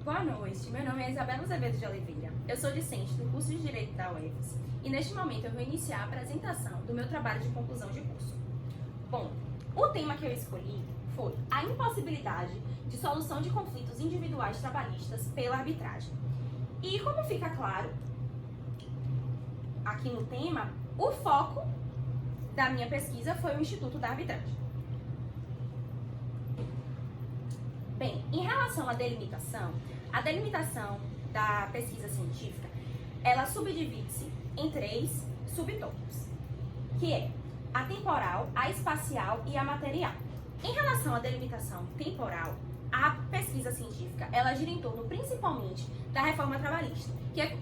Boa noite, meu nome é Isabela Azevedo de Oliveira. Eu sou discente do curso de Direito da UFES e neste momento eu vou iniciar a apresentação do meu trabalho de conclusão de curso. Bom, o tema que eu escolhi foi a impossibilidade de solução de conflitos individuais trabalhistas pela arbitragem. E como fica claro aqui no tema, o foco da minha pesquisa foi o Instituto da Arbitragem. Bem, em relação à delimitação, a delimitação da pesquisa científica, ela subdivide-se em 3 subtópicos, que é a temporal, a espacial e a material. Em relação à delimitação temporal, a pesquisa científica, ela gira em torno principalmente da reforma trabalhista,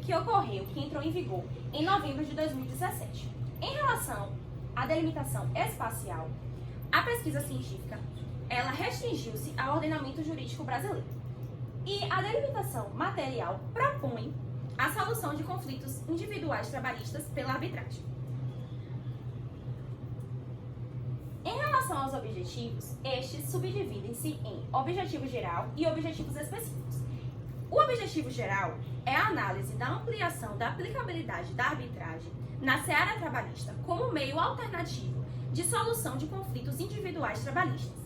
que ocorreu, que entrou em vigor em novembro de 2017. Em relação à delimitação espacial, a pesquisa científica, ela restringiu-se ao ordenamento jurídico brasileiro. E a delimitação material propõe a solução de conflitos individuais trabalhistas pela arbitragem. Em relação aos objetivos, estes subdividem-se em objetivo geral e objetivos específicos. O objetivo geral é a análise da ampliação da aplicabilidade da arbitragem na seara trabalhista como meio alternativo de solução de conflitos individuais trabalhistas.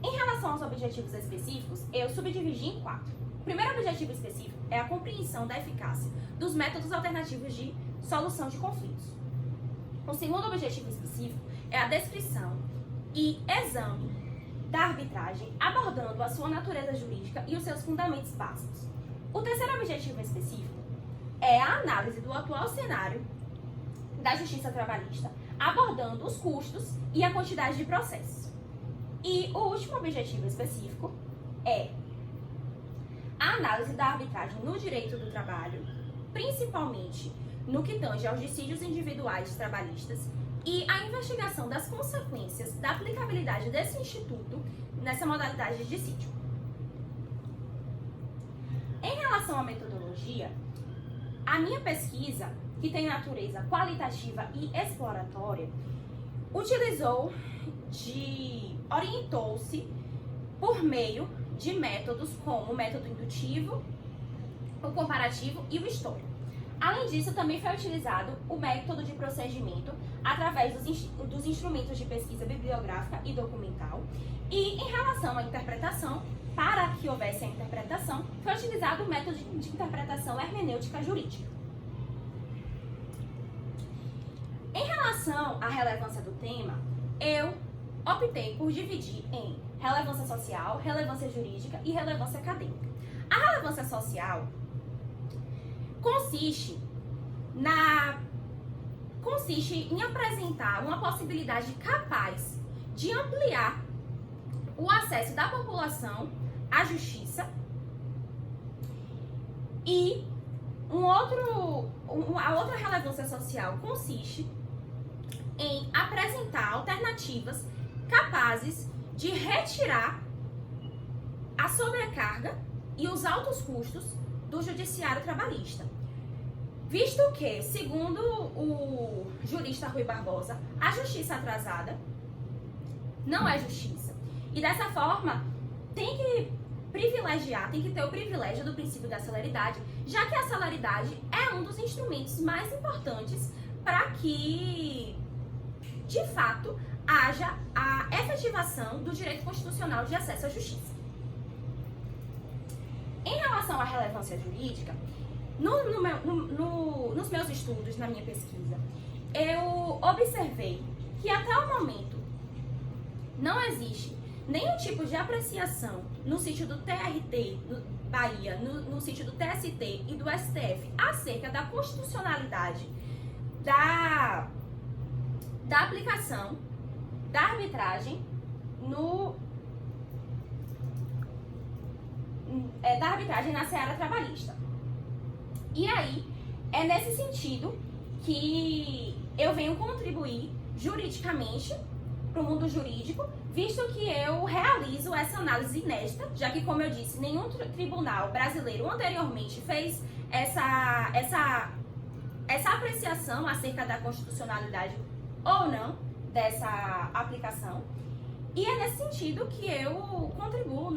Em relação aos objetivos específicos, eu subdividi em 4. O primeiro objetivo específico é a compreensão da eficácia dos métodos alternativos de solução de conflitos. O segundo objetivo específico é a descrição e exame da arbitragem, abordando a sua natureza jurídica e os seus fundamentos básicos. O terceiro objetivo específico é a análise do atual cenário da justiça trabalhista, abordando os custos e a quantidade de processos. E o último objetivo específico é a análise da arbitragem no direito do trabalho, principalmente no que tange aos dissídios individuais trabalhistas e a investigação das consequências da aplicabilidade desse instituto nessa modalidade de dissídio. Em relação à metodologia, a minha pesquisa, que tem natureza qualitativa e exploratória, orientou-se por meio de métodos como o método indutivo, o comparativo e o histórico. Além disso, também foi utilizado o método de procedimento através dos instrumentos de pesquisa bibliográfica e documental. E em relação à interpretação, para que houvesse a interpretação, foi utilizado o método de interpretação hermenêutica jurídica. Em relação à relevância do tema, eu optei por dividir em relevância social, relevância jurídica e relevância acadêmica. A relevância social consiste em apresentar uma possibilidade capaz de ampliar o acesso da população à justiça e a outra relevância social consiste em apresentar alternativas capazes de retirar a sobrecarga e os altos custos do judiciário trabalhista. Visto que, segundo o jurista Rui Barbosa, a justiça atrasada não é justiça. E dessa forma, tem que ter o privilégio do princípio da celeridade, já que a celeridade é um dos instrumentos mais importantes para que, de fato, haja a efetivação do direito constitucional de acesso à justiça. Em relação à relevância jurídica, nos meus estudos, na minha pesquisa, eu observei que até o momento não existe nenhum tipo de apreciação no sítio do TRT, Bahia, no sítio do TST e do STF acerca da constitucionalidade da aplicação da arbitragem na seara trabalhista. E aí, é nesse sentido que eu venho contribuir juridicamente para o mundo jurídico, visto que eu realizo essa análise inédita, já que, como eu disse, nenhum tribunal brasileiro anteriormente fez essa apreciação acerca da constitucionalidade ou não dessa aplicação. E é nesse sentido que eu contribuo,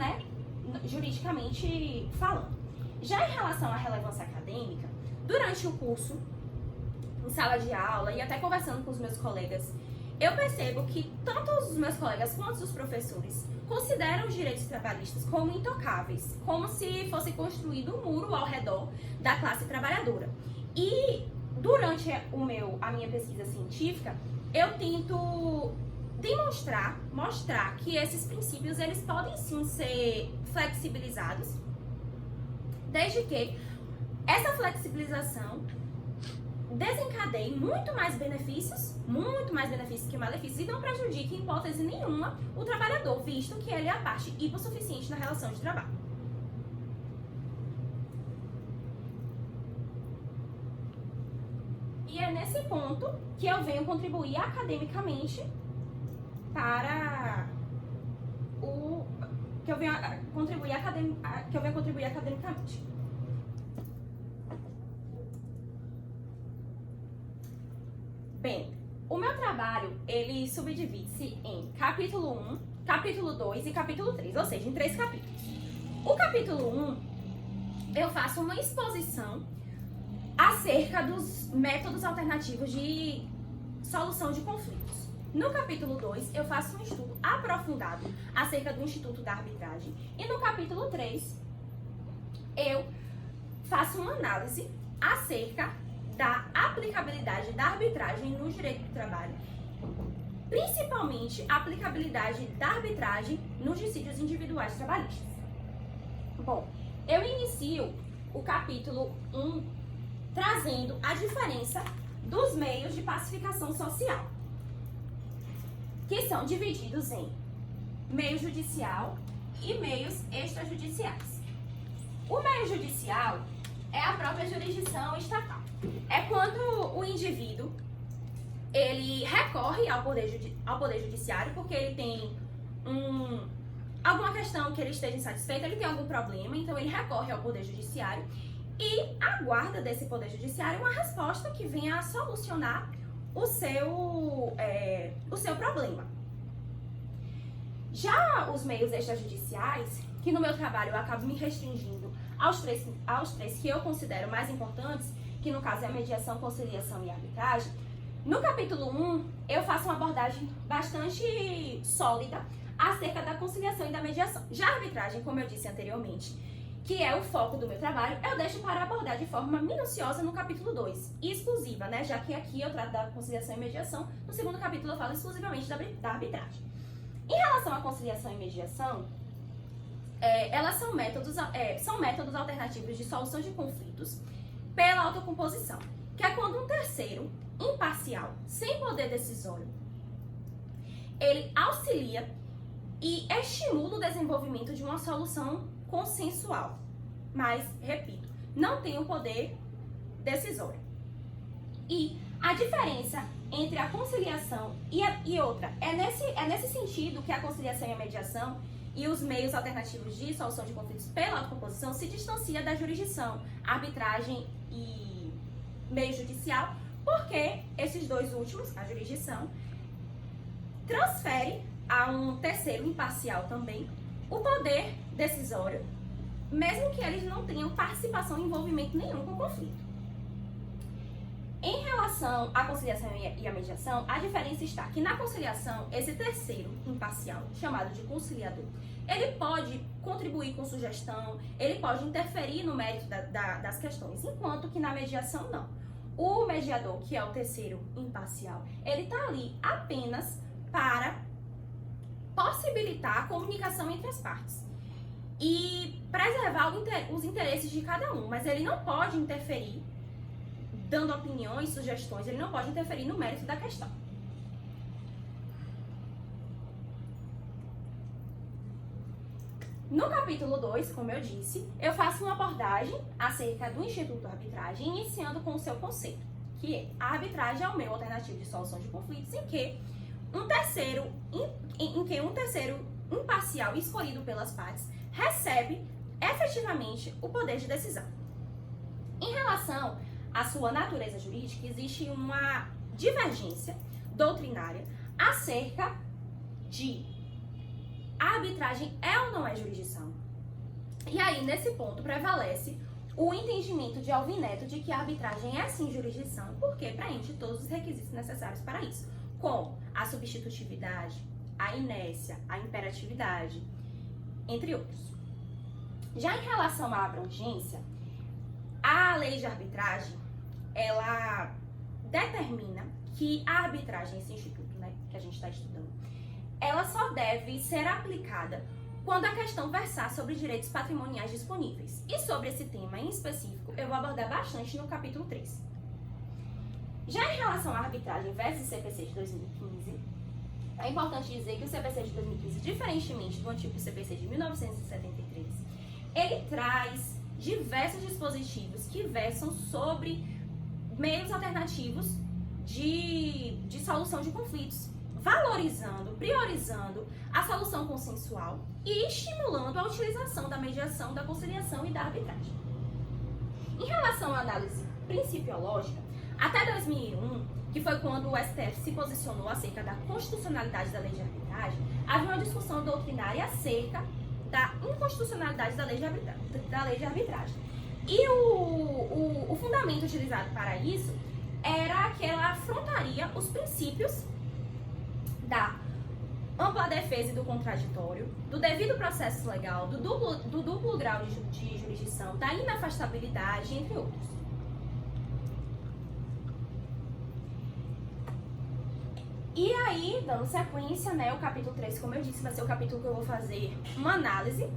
juridicamente falando. Já em relação à relevância acadêmica, durante o curso, em sala de aula e até conversando com os meus colegas, eu percebo que tanto os meus colegas quanto os professores consideram os direitos trabalhistas como intocáveis, como se fosse construído um muro ao redor da classe trabalhadora. E durante a minha pesquisa científica, eu tento mostrar que esses princípios eles podem sim ser flexibilizados, desde que essa flexibilização desencadeie muito mais benefícios que malefícios, e não prejudique em hipótese nenhuma o trabalhador, visto que ele é a parte hipossuficiente na relação de trabalho. E é nesse ponto que eu venho contribuir academicamente que eu venho contribuir academicamente. Bem, o meu trabalho, ele subdivide-se em capítulo 1, capítulo 2 e capítulo 3, ou seja, em 3 capítulos. O capítulo 1, eu faço uma exposição acerca dos métodos alternativos de solução de conflitos. No capítulo 2, eu faço um estudo aprofundado acerca do Instituto da Arbitragem. E no capítulo 3, eu faço uma análise acerca da aplicabilidade da arbitragem no direito do trabalho, principalmente a aplicabilidade da arbitragem nos dissídios individuais trabalhistas. Bom, eu inicio o capítulo 1 trazendo a diferença dos meios de pacificação social, que são divididos em meio judicial e meios extrajudiciais. O meio judicial é a própria jurisdição estatal. É quando o indivíduo ele recorre ao poder judiciário porque ele tem alguma questão que ele esteja insatisfeito, ele tem algum problema, então ele recorre ao poder judiciário e aguarda desse poder judiciário uma resposta que venha a solucionar o seu problema. Já os meios extrajudiciais, que no meu trabalho eu acabo me restringindo aos três que eu considero mais importantes, que no caso é a mediação, conciliação e arbitragem, no capítulo 1 eu faço uma abordagem bastante sólida acerca da conciliação e da mediação. Já a arbitragem, como eu disse anteriormente, que é o foco do meu trabalho, eu deixo para abordar de forma minuciosa no capítulo 2, e exclusiva, né? Já que aqui eu trato da conciliação e mediação, no segundo capítulo eu falo exclusivamente da arbitragem. Em relação à conciliação e mediação, elas são métodos alternativos de solução de conflitos pela autocomposição, que é quando um terceiro, imparcial, sem poder decisório, ele auxilia e estimula o desenvolvimento de uma solução consensual. Mas, repito, não tem o poder decisório. E a diferença entre a conciliação e outra, é nesse sentido que a conciliação e a mediação e os meios alternativos de solução de conflitos pela autocomposição se distancia da jurisdição, arbitragem e meio judicial, porque esses dois últimos, a jurisdição, transfere a um terceiro imparcial também o poder decisório, mesmo que eles não tenham participação e envolvimento nenhum com o conflito. Em relação à conciliação e à mediação, a diferença está que na conciliação, esse terceiro imparcial, chamado de conciliador, ele pode contribuir com sugestão, ele pode interferir no mérito das questões, enquanto que na mediação não. O mediador, que é o terceiro imparcial, ele está ali apenas para possibilitar a comunicação entre as partes e preservar os interesses de cada um, mas ele não pode interferir dando opiniões, sugestões, ele não pode interferir no mérito da questão. No capítulo 2, como eu disse, eu faço uma abordagem acerca do Instituto da Arbitragem, iniciando com o seu conceito, que é a arbitragem é o meio alternativo de solução de conflitos em que um terceiro imparcial escolhido pelas partes recebe efetivamente o poder de decisão. Em relação à sua natureza jurídica, existe uma divergência doutrinária acerca de a arbitragem é ou não é jurisdição. E aí, nesse ponto, prevalece o entendimento de Alvin Neto de que a arbitragem é sim jurisdição, porque preenche todos os requisitos necessários para isso, como a substitutividade, a inércia, a imperatividade, entre outros. Já em relação à abrangência, a lei de arbitragem, ela determina que a arbitragem, esse instituto, né, que a gente está estudando, ela só deve ser aplicada quando a questão versar sobre direitos patrimoniais disponíveis. E sobre esse tema em específico, eu vou abordar bastante no capítulo 3. Já em relação à arbitragem versus CPC de 2015, é importante dizer que o CPC de 2015, diferentemente do antigo CPC de 1973, ele traz diversos dispositivos que versam sobre meios alternativos de solução de conflitos, valorizando, priorizando a solução consensual e estimulando a utilização da mediação, da conciliação e da arbitragem. Em relação à análise principiológica, até 2001, que foi quando o STF se posicionou acerca da constitucionalidade da lei de arbitragem, havia uma discussão doutrinária acerca da inconstitucionalidade da lei de arbitragem. E o fundamento utilizado para isso era que ela afrontaria os princípios da ampla defesa e do contraditório, do devido processo legal, do duplo grau de jurisdição, da inafastabilidade, entre outros. E aí, dando sequência, né, o capítulo 3, como eu disse, vai ser o capítulo que eu vou fazer uma análise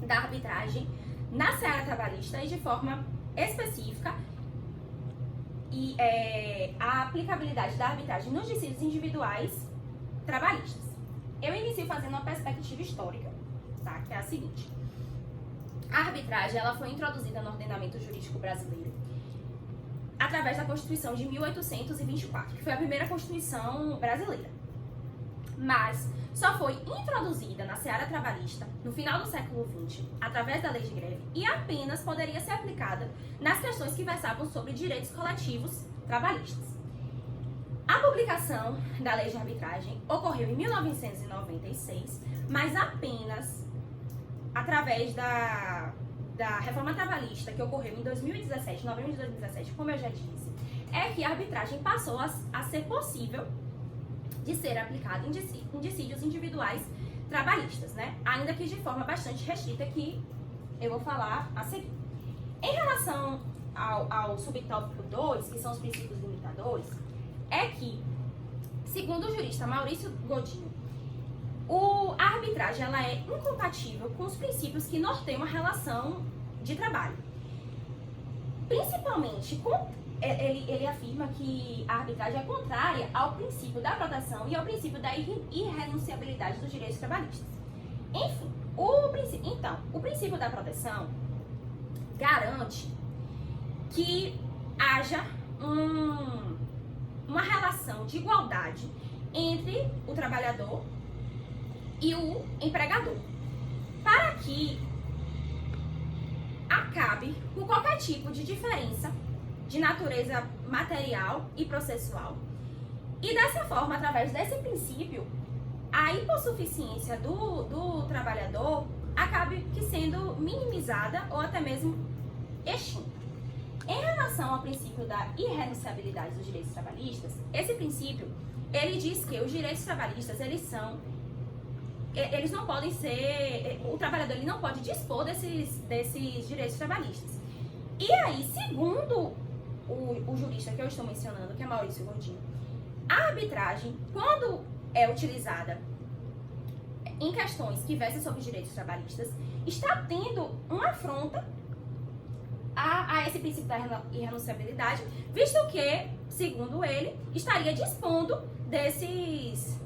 da arbitragem na seara trabalhista e de forma específica e a aplicabilidade da arbitragem nos dissídios individuais trabalhistas. Eu inicio fazendo uma perspectiva histórica, tá? Que é a seguinte. A arbitragem, ela foi introduzida no ordenamento jurídico brasileiro através da Constituição de 1824, que foi a primeira Constituição brasileira. Mas só foi introduzida na seara trabalhista no final do século XX, através da lei de greve, e apenas poderia ser aplicada nas questões que versavam sobre direitos coletivos trabalhistas. A publicação da lei de arbitragem ocorreu em 1996, mas apenas através da reforma trabalhista que ocorreu em 2017, novembro de 2017, como eu já disse, é que a arbitragem passou a ser possível de ser aplicada em dissídios individuais trabalhistas, né? Ainda que de forma bastante restrita, que eu vou falar a seguir. Em relação ao subtópico 2, que são os princípios limitadores, é que, segundo o jurista Maurício Godinho, a arbitragem ela é incompatível com os princípios que norteiam a relação de trabalho. Principalmente, ele afirma que a arbitragem é contrária ao princípio da proteção e ao princípio da irrenunciabilidade dos direitos trabalhistas. Enfim, o princípio da proteção garante que haja uma relação de igualdade entre o trabalhador e o empregador, para que acabe com qualquer tipo de diferença de natureza material e processual. E dessa forma, através desse princípio, a hipossuficiência do trabalhador acabe que sendo minimizada ou até mesmo extinta. Em relação ao princípio da irrenunciabilidade dos direitos trabalhistas, esse princípio, ele diz que os direitos trabalhistas, eles não podem ser, o trabalhador ele não pode dispor desses direitos trabalhistas. E aí, segundo o jurista que eu estou mencionando, que é Maurício Godinho, a arbitragem, quando é utilizada em questões que versam sobre direitos trabalhistas, está tendo uma afronta a esse princípio da irrenunciabilidade, visto que, segundo ele, estaria dispondo desses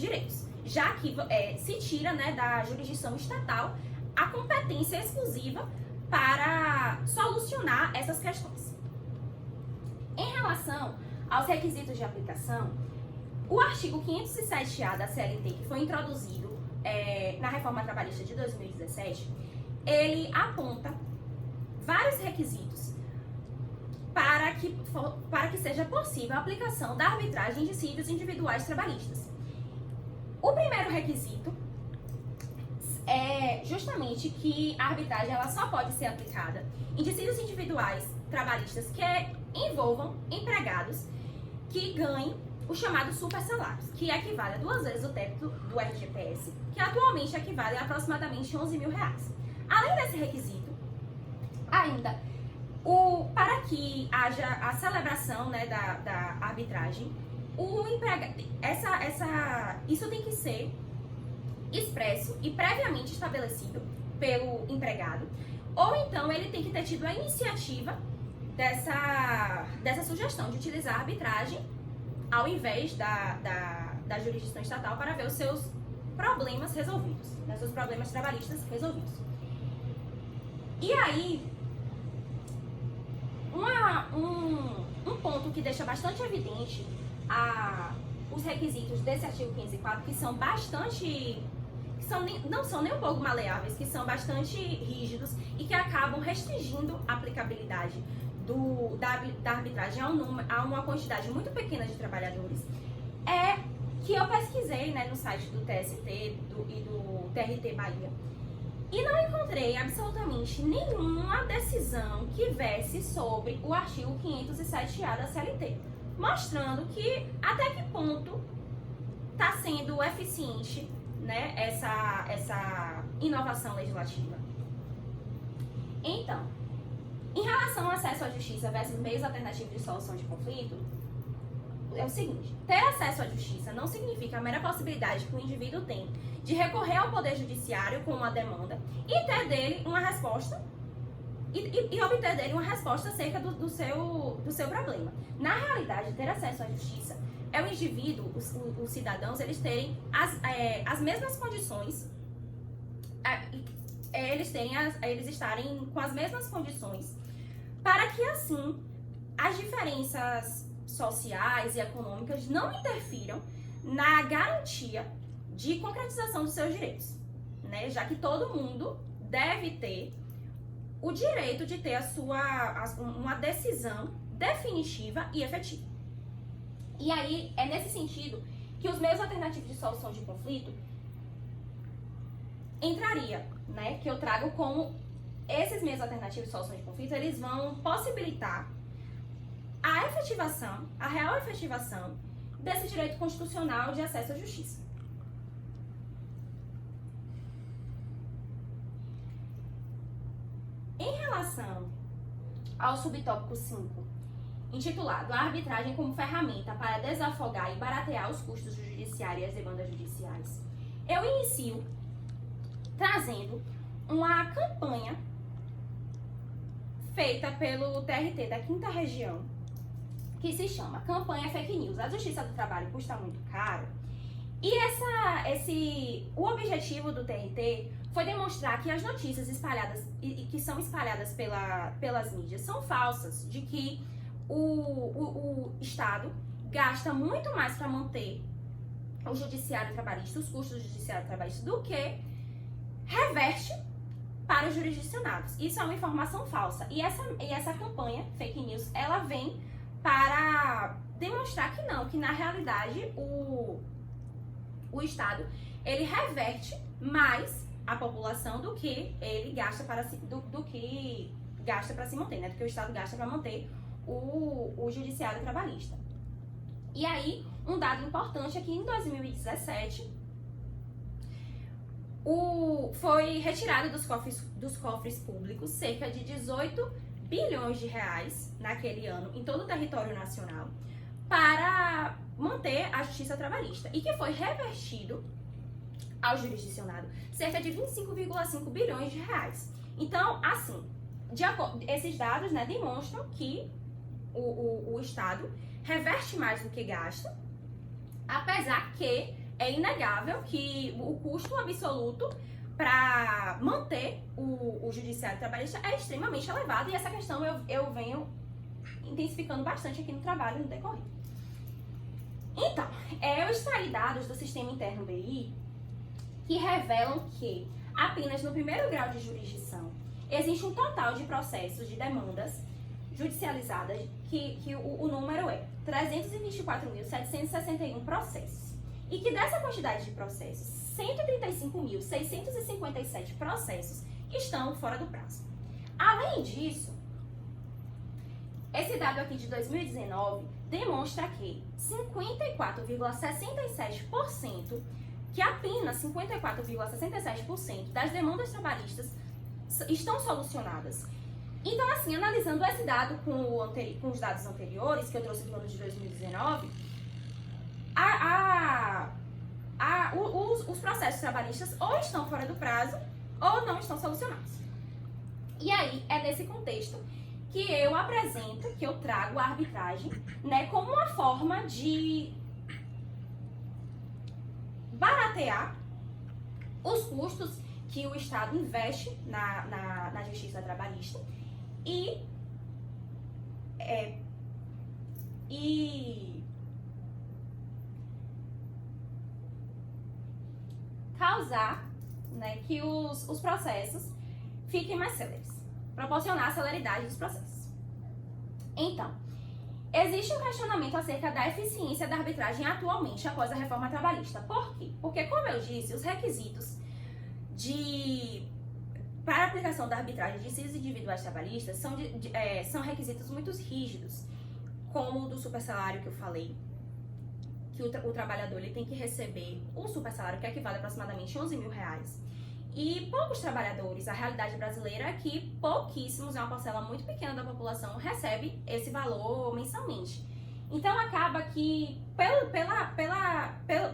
direitos, já que se tira, né, da jurisdição estatal a competência exclusiva para solucionar essas questões. Em relação aos requisitos de aplicação, o artigo 507A da CLT, que foi introduzido na reforma trabalhista de 2017, ele aponta vários requisitos para que seja possível a aplicação da arbitragem em dissídios individuais trabalhistas. O primeiro requisito é justamente que a arbitragem ela só pode ser aplicada em dissídios individuais trabalhistas que envolvam empregados que ganhem os chamados super salários, que equivale a 2 vezes o teto do RGPS, que atualmente equivale a aproximadamente R$11.000. Além desse requisito, ainda, para que haja a celebração, né, da arbitragem, isso tem que ser expresso e previamente estabelecido pelo empregado, ou então ele tem que ter tido a iniciativa dessa sugestão de utilizar a arbitragem ao invés da jurisdição estatal para ver os seus problemas resolvidos, né, seus problemas trabalhistas resolvidos. E aí, um ponto que deixa bastante evidente os requisitos desse artigo 504, que são bastante... não são nem um pouco maleáveis, que são bastante rígidos e que acabam restringindo a aplicabilidade da arbitragem a uma quantidade muito pequena de trabalhadores, é que eu pesquisei, né, no site do TST e do TRT Bahia e não encontrei absolutamente nenhuma decisão que viesse sobre o artigo 507A da CLT, mostrando que até que ponto está sendo eficiente, né, essa inovação legislativa. Então, em relação ao acesso à justiça versus meios alternativos de solução de conflito, é o seguinte: ter acesso à justiça não significa a mera possibilidade que o indivíduo tem de recorrer ao poder judiciário com uma demanda e ter dele uma resposta e obter dele uma resposta acerca do seu problema. Na realidade, ter acesso à justiça é o indivíduo, os cidadãos, eles terem as mesmas condições, eles estarem com as mesmas condições, para que assim as diferenças sociais e econômicas não interfiram na garantia de concretização dos seus direitos, né? Já que todo mundo deve ter o direito de ter uma decisão definitiva e efetiva. E aí, é nesse sentido que os meios alternativos de solução de conflito entraria, né? Que eu trago como esses meios alternativos de solução de conflito, eles vão possibilitar a real efetivação desse direito constitucional de acesso à justiça. Em relação ao subtópico 5, intitulado A Arbitragem como Ferramenta para Desafogar e Baratear os Custos do Judiciário e as Demandas Judiciais, eu inicio trazendo uma campanha feita pelo TRT da 5ª Região, que se chama Campanha Fake News. A Justiça do Trabalho custa muito caro. E o objetivo do TRT foi demonstrar que as notícias espalhadas e que são espalhadas pelas mídias são falsas, de que o Estado gasta muito mais para manter o judiciário trabalhista, os custos do judiciário trabalhista, do que reverte para os jurisdicionados. Isso é uma informação falsa. E essa campanha, fake news, ela vem para demonstrar que não, que na realidade o Estado, ele reverte mais a população do que ele gasta para se manter, né? Do que o Estado gasta para manter o judiciário trabalhista. E aí, um dado importante é que em 2017 foi retirado dos cofres públicos cerca de 18 bilhões de reais naquele ano em todo o território nacional para manter a justiça trabalhista e que foi revertido ao jurisdicionado cerca de 25,5 bilhões de reais. Então, assim, esses dados, né, demonstram que o Estado reverte mais do que gasta, apesar que é inegável que o custo absoluto para manter o judiciário trabalhista é extremamente elevado, e essa questão eu venho intensificando bastante aqui no trabalho no decorrer. Então, eu extraí dados do Sistema Interno BI que revelam que apenas no primeiro grau de jurisdição existe um total de processos de demandas judicializadas que o número é 324.761 processos. e que dessa quantidade de processos, 135.657 processos estão fora do prazo. Além disso, esse dado aqui de 2019 demonstra que 54,67%, que apenas 54,67% das demandas trabalhistas estão solucionadas. Então, assim, analisando esse dado com os dados anteriores, que eu trouxe do ano de 2019, os processos trabalhistas ou estão fora do prazo ou não estão solucionados. E aí, é nesse contexto que eu apresento, que eu trago a arbitragem, né, como uma forma de baratear os custos que o Estado investe na justiça trabalhista e causar, né, que os processos fiquem mais céleres, proporcionar a celeridade dos processos. Então, existe um questionamento acerca da eficiência da arbitragem atualmente após a reforma trabalhista. Por quê? Porque, como eu disse, os requisitos para a aplicação da arbitragem de litígios individuais trabalhistas são requisitos muito rígidos, como o do supersalário que eu falei, que o trabalhador ele tem que receber um supersalário que equivale a aproximadamente R$11.000. E poucos trabalhadores, a realidade brasileira é que pouquíssimos, é uma parcela muito pequena da população, recebe esse valor mensalmente. Então acaba que,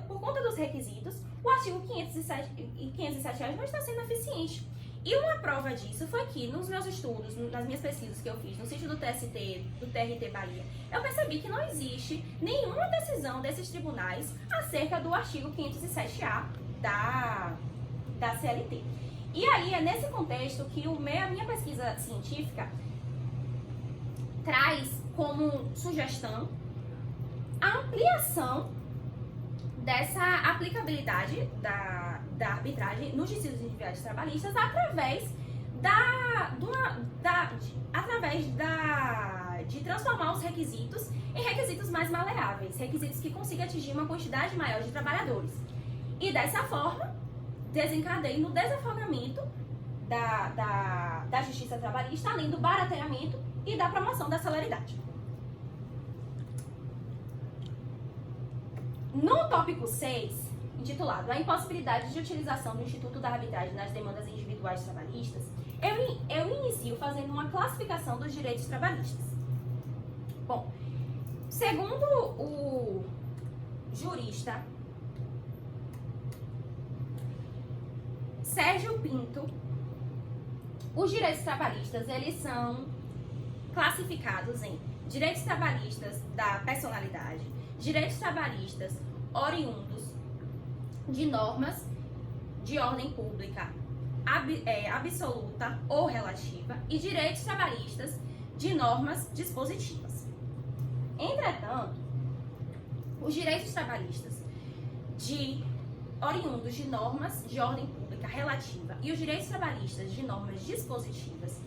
por conta dos requisitos, o artigo 507 não está sendo eficiente. E uma prova disso foi que nos meus estudos, nas minhas pesquisas que eu fiz no sítio do TST, do TRT Bahia, eu percebi que não existe nenhuma decisão desses tribunais acerca do artigo 507A da CLT. E aí é nesse contexto que a minha pesquisa científica traz como sugestão a ampliação dessa aplicabilidade da arbitragem nos litígios individuais trabalhistas de transformar os requisitos em requisitos mais maleáveis, requisitos que consigam atingir uma quantidade maior de trabalhadores. E dessa forma, desencadeie no desafogamento da justiça trabalhista, além do barateamento e da promoção da celeridade. No tópico 6, intitulado A impossibilidade de utilização do Instituto da Arbitragem nas demandas individuais trabalhistas, eu inicio fazendo uma classificação dos direitos trabalhistas. Bom, segundo o jurista Sérgio Pinto, os direitos trabalhistas, eles são classificados em direitos trabalhistas da personalidade, direitos trabalhistas oriundos de normas de ordem pública absoluta ou relativa e direitos trabalhistas de normas dispositivas. Entretanto, os direitos trabalhistas oriundos de normas de ordem pública relativa e os direitos trabalhistas de normas dispositivas,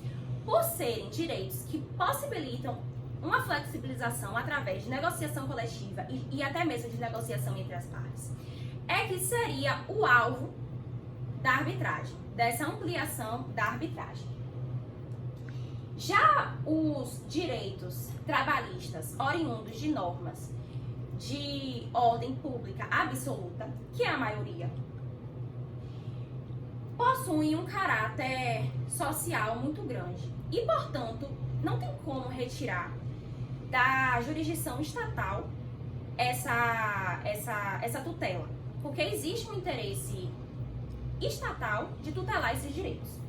por serem direitos que possibilitam uma flexibilização através de negociação coletiva e até mesmo de negociação entre as partes, é que seria o alvo da arbitragem, dessa ampliação da arbitragem. Já os direitos trabalhistas oriundos de normas de ordem pública absoluta, que é a maioria, possuem um caráter social muito grande e, portanto, não tem como retirar da jurisdição estatal essa tutela, porque existe um interesse estatal de tutelar esses direitos.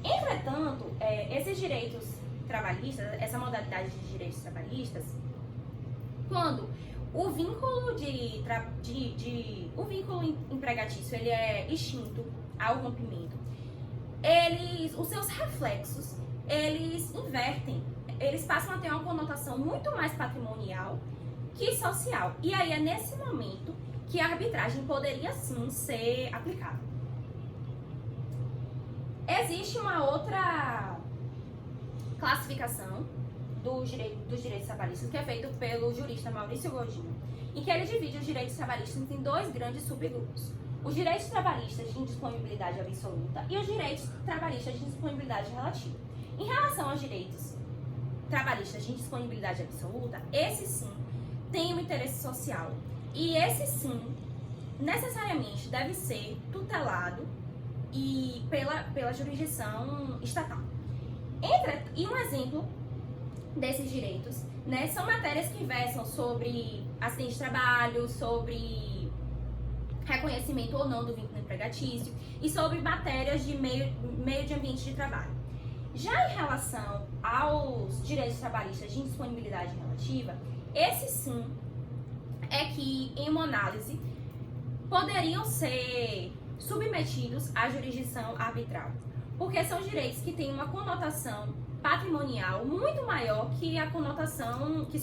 Entretanto, esses direitos trabalhistas, essa modalidade de direitos trabalhistas, quando o vínculo empregatício ele é extinto ao rompimento, os seus reflexos, eles invertem, eles passam a ter uma conotação muito mais patrimonial que social. E aí é nesse momento que a arbitragem poderia sim ser aplicada. Existe uma outra classificação dos direitos trabalhistas, que é feito pelo jurista Maurício Godinho, em que ele divide os direitos trabalhistas em dois grandes subgrupos. Os direitos trabalhistas de indisponibilidade absoluta e os direitos trabalhistas de indisponibilidade relativa. Em relação aos direitos trabalhistas de indisponibilidade absoluta, esse sim tem um interesse social e esse sim necessariamente deve ser tutelado e pela jurisdição estatal. E um exemplo desses direitos, né, são matérias que versam sobre acidente de trabalho, sobre reconhecimento ou não do vínculo empregatício e sobre matérias de meio de ambiente de trabalho. Já em relação aos direitos trabalhistas de indisponibilidade relativa, esse sim é que, em uma análise, poderiam ser submetidos à jurisdição arbitral, porque são direitos que têm uma conotação patrimonial muito maior que a conotação que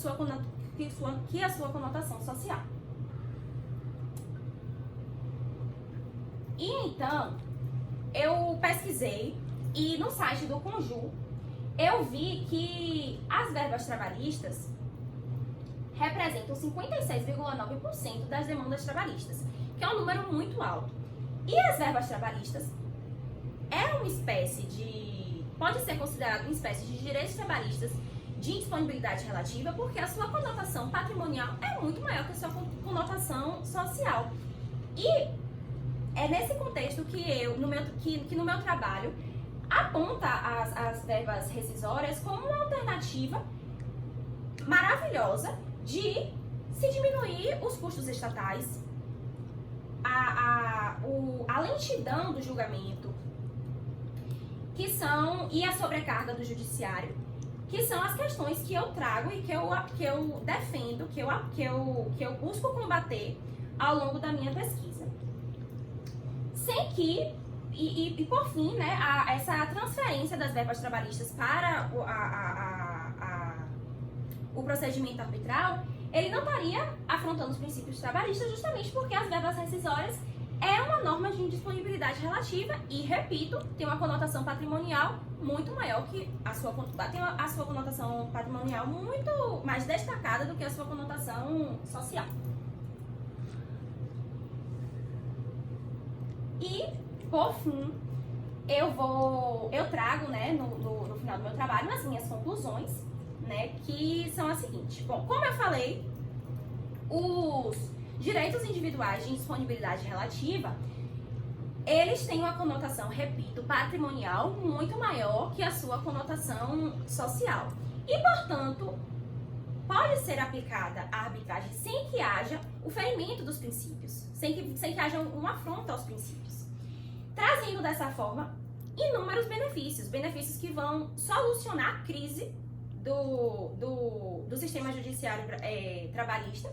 a sua conotação social. E então, eu pesquisei e no site do Conjur eu vi que as verbas trabalhistas representam 56,9% das demandas trabalhistas, que é um número muito alto. E as verbas trabalhistas é uma espécie de... pode ser considerado uma espécie de direitos trabalhistas de indisponibilidade relativa, porque a sua conotação patrimonial é muito maior que a sua conotação social. E é nesse contexto que eu, no meu trabalho, aponta as verbas rescisórias como uma alternativa maravilhosa de se diminuir os custos estatais, a lentidão do julgamento, e a sobrecarga do judiciário, que são as questões que eu trago e que eu defendo, que eu busco combater ao longo da minha pesquisa. Sem que, e por fim, né, essa transferência das verbas trabalhistas para o procedimento arbitral, ele não estaria afrontando os princípios trabalhistas, justamente porque as verbas rescisórias é uma norma de indisponibilidade relativa e, repito, tem uma conotação patrimonial muito maior que tem a sua conotação patrimonial muito mais destacada do que a sua conotação social. E, por fim, eu trago, né, no final do meu trabalho, as minhas conclusões, né, que são as seguintes. Bom, como eu falei, os direitos individuais de indisponibilidade relativa, eles têm uma conotação, repito, patrimonial muito maior que a sua conotação social. E, portanto, pode ser aplicada a arbitragem sem que haja o ferimento dos princípios, sem que haja uma afronta aos princípios, trazendo dessa forma inúmeros benefícios que vão solucionar a crise do sistema judiciário trabalhista,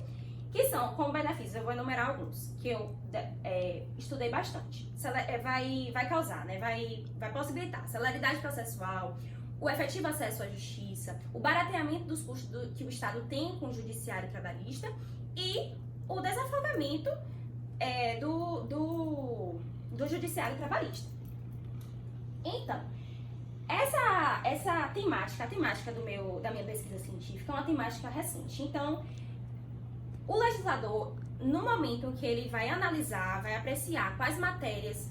que são, como benefícios, eu vou enumerar alguns, que eu estudei bastante. Vai causar, né? Vai possibilitar celeridade processual, o efetivo acesso à justiça, o barateamento dos custos que o Estado tem com o judiciário trabalhista e o desafogamento do judiciário trabalhista. Então, essa temática, a temática da minha pesquisa científica é uma temática recente. Então, o legislador, no momento que ele vai analisar, vai apreciar quais matérias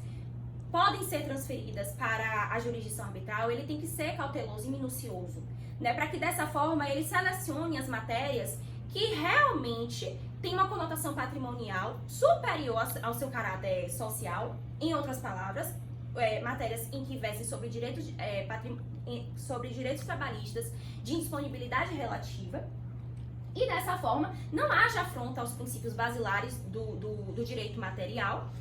podem ser transferidas para a jurisdição arbitral, ele tem que ser cauteloso e minucioso, né? Para que dessa forma ele selecione as matérias que realmente têm uma conotação patrimonial superior ao seu caráter social. Em outras palavras, matérias em que versem sobre direitos trabalhistas de indisponibilidade relativa. E dessa forma, não haja afronta aos princípios basilares do direito material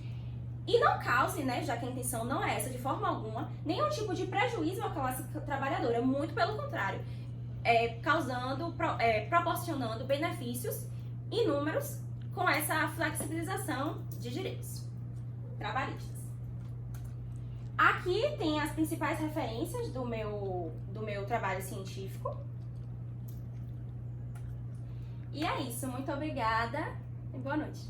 e não cause, né, já que a intenção não é essa de forma alguma, nenhum tipo de prejuízo à classe trabalhadora, muito pelo contrário, proporcionando benefícios inúmeros com essa flexibilização de direitos trabalhistas. Aqui tem as principais referências do meu trabalho científico. E é isso, muito obrigada e boa noite.